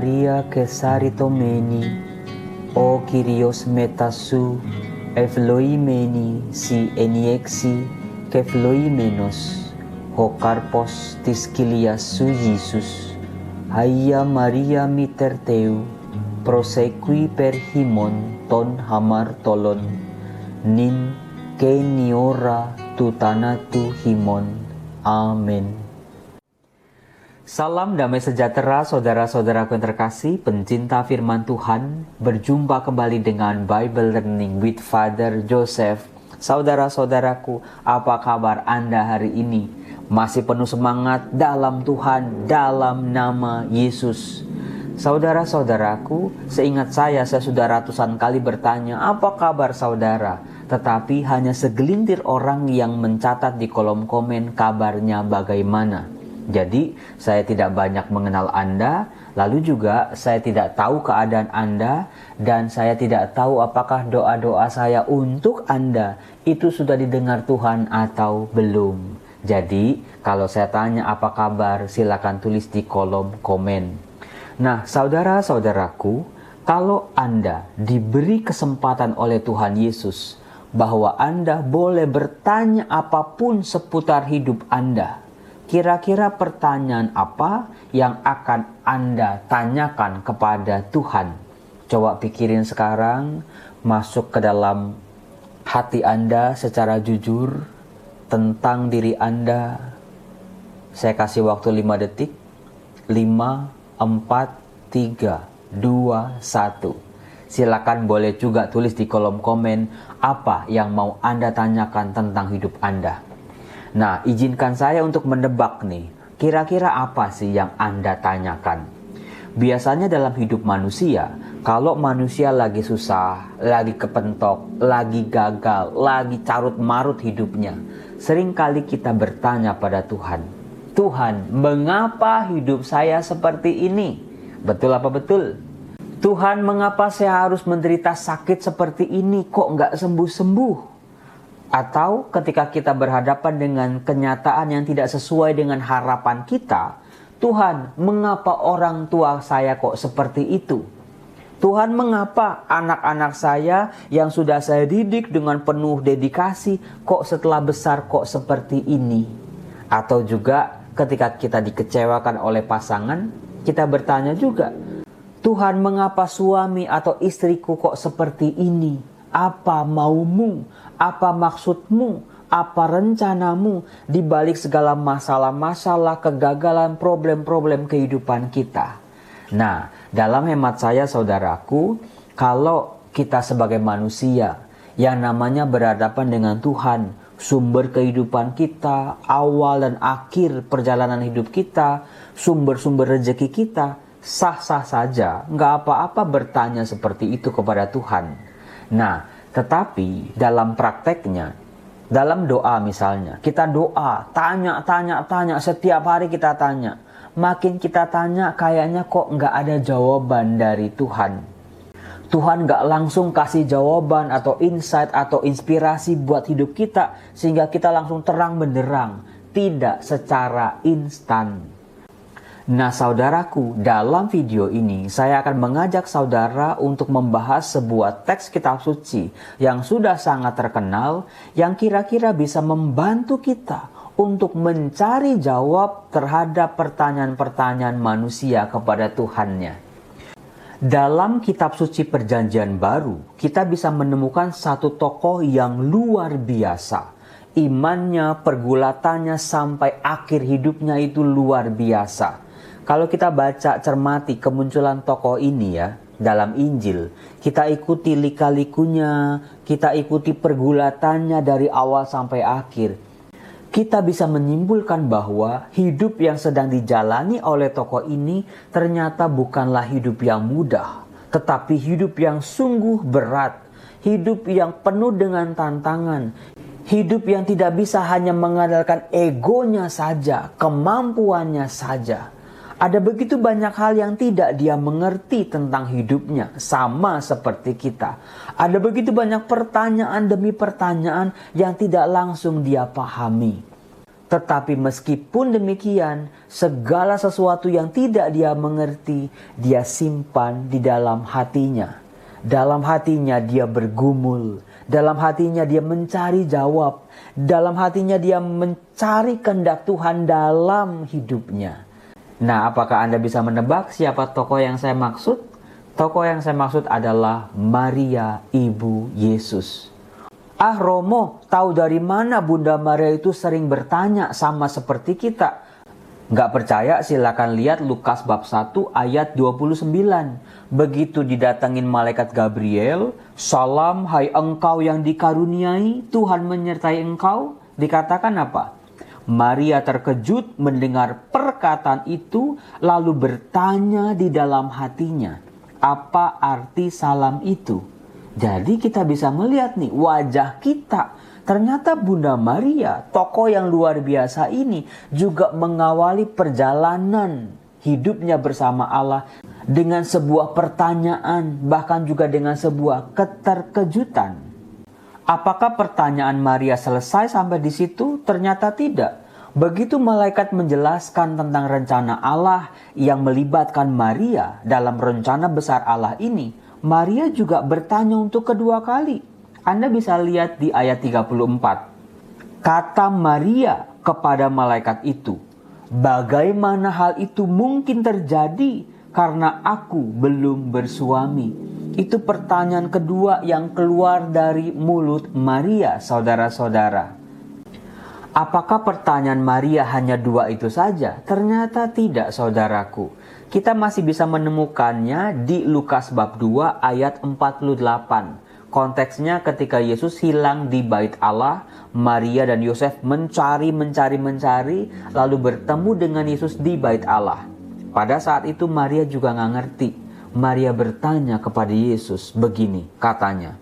Maria Kesaritomeni, O Kyrios metasu, Evloimeni si eniexi, Kevloimenos, Ho karpos tis Kylias su Jesus, Haia Maria miter teu, prosequi per himon ton hamar tolon, nin ke niora tutanatu himon. Amin. Salam damai sejahtera saudara-saudaraku yang terkasih, pencinta firman Tuhan. Berjumpa kembali dengan Bible Learning with Father Joseph. Saudara-saudaraku, apa kabar Anda hari ini? Masih penuh semangat dalam Tuhan, dalam nama Yesus. Saudara-saudaraku, seingat saya sudah ratusan kali bertanya, apa kabar saudara? Tetapi hanya segelintir orang yang mencatat di kolom komen kabarnya bagaimana. Jadi, saya tidak banyak mengenal Anda, lalu juga saya tidak tahu keadaan Anda, dan saya tidak tahu apakah doa-doa saya untuk Anda itu sudah didengar Tuhan atau belum. Jadi, kalau saya tanya apa kabar, silakan tulis di kolom komen. Nah, saudara-saudaraku, kalau Anda diberi kesempatan oleh Tuhan Yesus bahwa Anda boleh bertanya apapun seputar hidup Anda, kira-kira pertanyaan apa yang akan Anda tanyakan kepada Tuhan? Coba pikirin sekarang, masuk ke dalam hati Anda secara jujur tentang diri Anda. Saya kasih waktu 5 detik. 5, 4, 3, 2, 1. Silakan boleh juga tulis di kolom komen apa yang mau Anda tanyakan tentang hidup Anda. Nah, izinkan saya untuk menebak nih, kira-kira apa sih yang Anda tanyakan? Biasanya dalam hidup manusia, kalau manusia lagi susah, lagi kepentok, lagi gagal, lagi carut marut hidupnya, seringkali kita bertanya pada Tuhan, Tuhan, mengapa hidup saya seperti ini? Betul apa betul? Tuhan, mengapa saya harus menderita sakit seperti ini, kok nggak sembuh-sembuh? Atau ketika kita berhadapan dengan kenyataan yang tidak sesuai dengan harapan kita, Tuhan, mengapa orang tua saya kok seperti itu? Tuhan, mengapa anak-anak saya yang sudah saya didik dengan penuh dedikasi, kok setelah besar kok seperti ini? Atau juga ketika kita dikecewakan oleh pasangan, kita bertanya juga, Tuhan, mengapa suami atau istriku kok seperti ini? Apa maumu? Apa maksudmu? Apa rencanamu di balik segala masalah-masalah, kegagalan, problem-problem kehidupan kita? Nah, dalam hemat saya saudaraku, kalau kita sebagai manusia yang namanya berhadapan dengan Tuhan, sumber kehidupan kita, awal dan akhir perjalanan hidup kita, sumber-sumber rezeki kita, sah-sah saja, nggak apa-apa bertanya seperti itu kepada Tuhan. Nah, tetapi dalam prakteknya, dalam doa misalnya, kita doa, tanya, setiap hari kita tanya. Makin kita tanya, kayaknya kok nggak ada jawaban dari Tuhan. Tuhan nggak langsung kasih jawaban atau insight atau inspirasi buat hidup kita, sehingga kita langsung terang benderang. Tidak secara instan. Nah saudaraku, dalam video ini saya akan mengajak saudara untuk membahas sebuah teks kitab suci yang sudah sangat terkenal, yang kira-kira bisa membantu kita untuk mencari jawab terhadap pertanyaan-pertanyaan manusia kepada Tuhannya. Dalam kitab suci Perjanjian Baru, kita bisa menemukan satu tokoh yang luar biasa. Imannya, pergulatannya sampai akhir hidupnya itu luar biasa. Kalau kita baca cermati kemunculan tokoh ini ya dalam Injil, kita ikuti lika-likunya, kita ikuti pergulatannya dari awal sampai akhir. Kita bisa menyimpulkan bahwa hidup yang sedang dijalani oleh tokoh ini ternyata bukanlah hidup yang mudah, tetapi hidup yang sungguh berat, hidup yang penuh dengan tantangan, hidup yang tidak bisa hanya mengandalkan egonya saja, kemampuannya saja. Ada begitu banyak hal yang tidak dia mengerti tentang hidupnya, sama seperti kita. Ada begitu banyak pertanyaan demi pertanyaan yang tidak langsung dia pahami. Tetapi meskipun demikian, segala sesuatu yang tidak dia mengerti, dia simpan di dalam hatinya. Dalam hatinya dia bergumul. Dalam hatinya dia mencari jawab. Dalam hatinya dia mencari kehendak Tuhan dalam hidupnya. Nah, apakah Anda bisa menebak siapa tokoh yang saya maksud? Tokoh yang saya maksud adalah Maria, Ibu Yesus. Ah Romo, tahu dari mana Bunda Maria itu sering bertanya sama seperti kita? Nggak percaya silakan lihat Lukas bab 1 ayat 29. Begitu didatangin malaikat Gabriel, "Salam hai engkau yang dikaruniai, Tuhan menyertai engkau." Dikatakan apa? Maria terkejut mendengar perkataan itu lalu bertanya di dalam hatinya, apa arti salam itu? Jadi kita bisa melihat nih wajah kita. Ternyata Bunda Maria, tokoh yang luar biasa ini juga mengawali perjalanan hidupnya bersama Allah dengan sebuah pertanyaan, bahkan juga dengan sebuah keterkejutan. Apakah pertanyaan Maria selesai sampai di situ? Ternyata tidak. Begitu malaikat menjelaskan tentang rencana Allah yang melibatkan Maria dalam rencana besar Allah ini, Maria juga bertanya untuk kedua kali. Anda bisa lihat di ayat 34. Kata Maria kepada malaikat itu, "Bagaimana hal itu mungkin terjadi karena aku belum bersuami?" Itu pertanyaan kedua yang keluar dari mulut Maria, saudara-saudara. Apakah pertanyaan Maria hanya dua itu saja? Ternyata tidak, saudaraku. Kita masih bisa menemukannya di Lukas bab 2 ayat 48. Konteksnya ketika Yesus hilang di bait Allah, Maria dan Yosef mencari, lalu bertemu dengan Yesus di bait Allah. Pada saat itu Maria juga nggak ngerti. Maria bertanya kepada Yesus begini, katanya,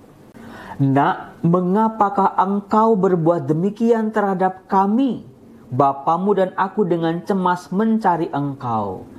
"Nak, mengapakah engkau berbuat demikian terhadap kami? Bapamu dan aku dengan cemas mencari engkau."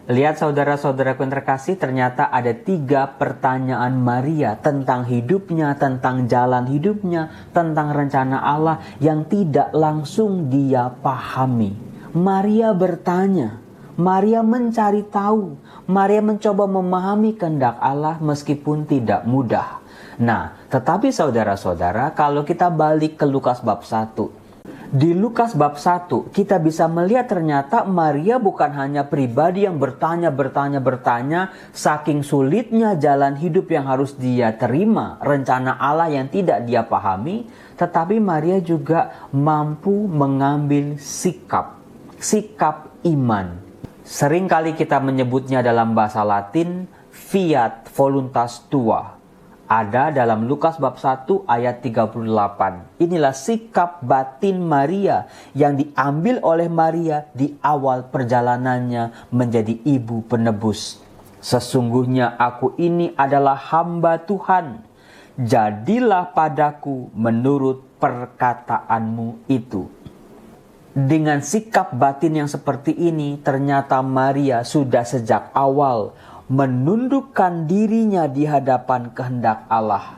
Lihat saudara-saudaraku yang terkasih, ternyata ada 3 pertanyaan Maria tentang hidupnya, tentang jalan hidupnya, tentang rencana Allah yang tidak langsung dia pahami. Maria bertanya, Maria mencari tahu, Maria mencoba memahami kehendak Allah meskipun tidak mudah. Nah, tetapi saudara-saudara, kalau kita balik ke Lukas bab 1, di Lukas bab 1 kita bisa melihat ternyata Maria bukan hanya pribadi yang bertanya saking sulitnya jalan hidup yang harus dia terima, rencana Allah yang tidak dia pahami, tetapi Maria juga mampu mengambil sikap iman. Seringkali kita menyebutnya dalam bahasa Latin fiat voluntas tua. Ada dalam Lukas bab 1 ayat 38. Inilah sikap batin Maria yang diambil oleh Maria di awal perjalanannya menjadi ibu penebus. "Sesungguhnya aku ini adalah hamba Tuhan. Jadilah padaku menurut perkataanmu itu." Dengan sikap batin yang seperti ini, ternyata Maria sudah sejak awal menundukkan dirinya di hadapan kehendak Allah.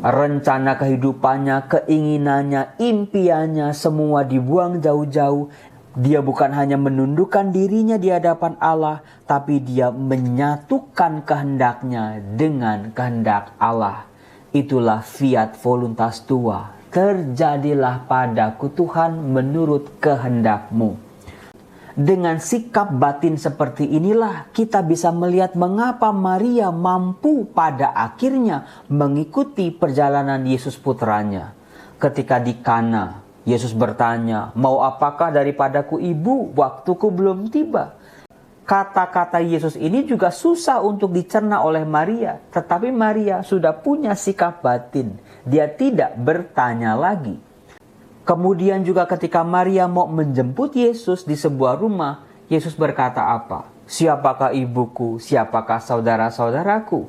Rencana kehidupannya, keinginannya, impiannya semua dibuang jauh-jauh. Dia bukan hanya menundukkan dirinya di hadapan Allah, tapi dia menyatukan kehendaknya dengan kehendak Allah. Itulah fiat voluntas tua. Terjadilah padaku Tuhan menurut kehendakmu. Dengan sikap batin seperti inilah kita bisa melihat mengapa Maria mampu pada akhirnya mengikuti perjalanan Yesus putranya. Ketika di Kana, Yesus bertanya, "Mau apakah daripadaku ibu? Waktuku belum tiba." Kata-kata Yesus ini juga susah untuk dicerna oleh Maria. Tetapi Maria sudah punya sikap batin. Dia tidak bertanya lagi. Kemudian juga ketika Maria mau menjemput Yesus di sebuah rumah, Yesus berkata apa? "Siapakah ibuku? Siapakah saudara-saudaraku?"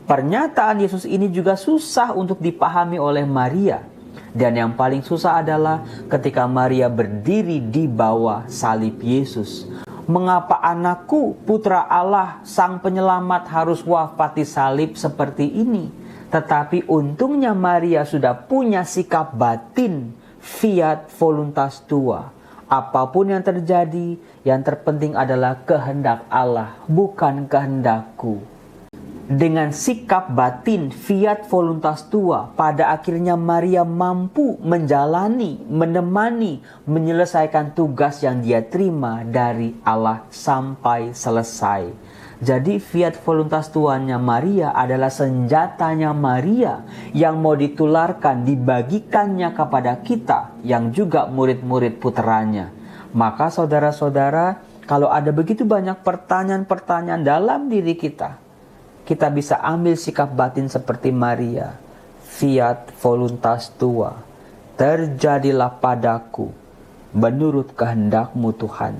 Pernyataan Yesus ini juga susah untuk dipahami oleh Maria. Dan yang paling susah adalah ketika Maria berdiri di bawah salib Yesus. Mengapa anakku, putra Allah, sang penyelamat harus wafat di salib seperti ini? Tetapi untungnya Maria sudah punya sikap batin, fiat voluntas tua. Apapun yang terjadi, yang terpenting adalah kehendak Allah, bukan kehendakku. Dengan sikap batin fiat voluntas tua, pada akhirnya Maria mampu menjalani, menemani, menyelesaikan tugas yang dia terima dari Allah sampai selesai. Jadi fiat voluntas tuanya Maria adalah senjatanya Maria yang mau ditularkan, dibagikannya kepada kita yang juga murid-murid putranya. Maka saudara-saudara, kalau ada begitu banyak pertanyaan-pertanyaan dalam diri kita bisa ambil sikap batin seperti Maria. Fiat voluntas tua, terjadilah padaku menurut kehendakmu Tuhan,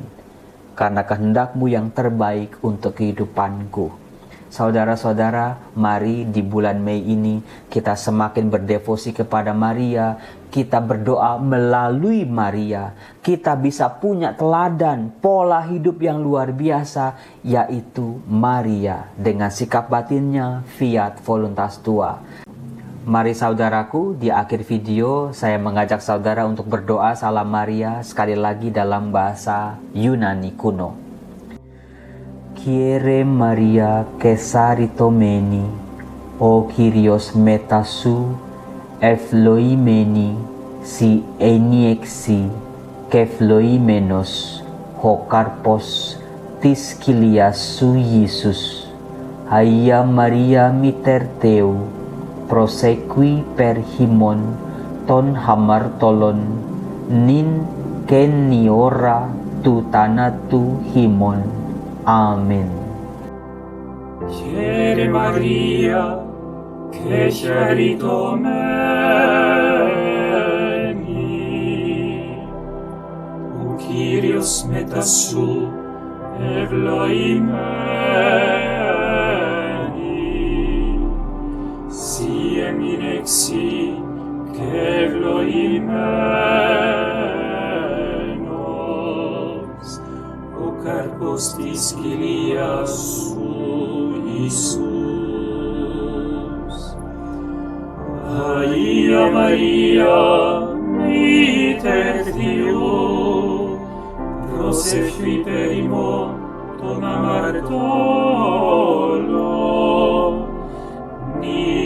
karena kehendakmu yang terbaik untuk kehidupanku. Saudara-saudara, mari di bulan Mei ini kita semakin berdevosi kepada Maria. Kita berdoa melalui Maria. Kita bisa punya teladan, pola hidup yang luar biasa, yaitu Maria dengan sikap batinnya fiat voluntas tua. Mari saudaraku, di akhir video saya mengajak saudara untuk berdoa salam Maria sekali lagi dalam bahasa Yunani kuno. Kyrie Maria kesaritomeni, o Kyrios metasu, ευλογημένη si ενίεξη και ευλογημένος ο καρπός της κοιλίας σου Ιησούς. Αγία Μαρία Μητέρ Θεού, προσέκει περ χειμών των αμαρτωλών, νυν και εν η ώρα του θανάτου χειμών. Amin. Kyrie Maria, che charitomeni, o Kyrios metasu, ευλογημένη, si eminexi, che ευλογημένος, ο καρπός της κοιλίας σου Ιησούς. Αγία Μαρία, Μήτερ Θεού, προσευχή περ ημών των αμαρτωλών, νυν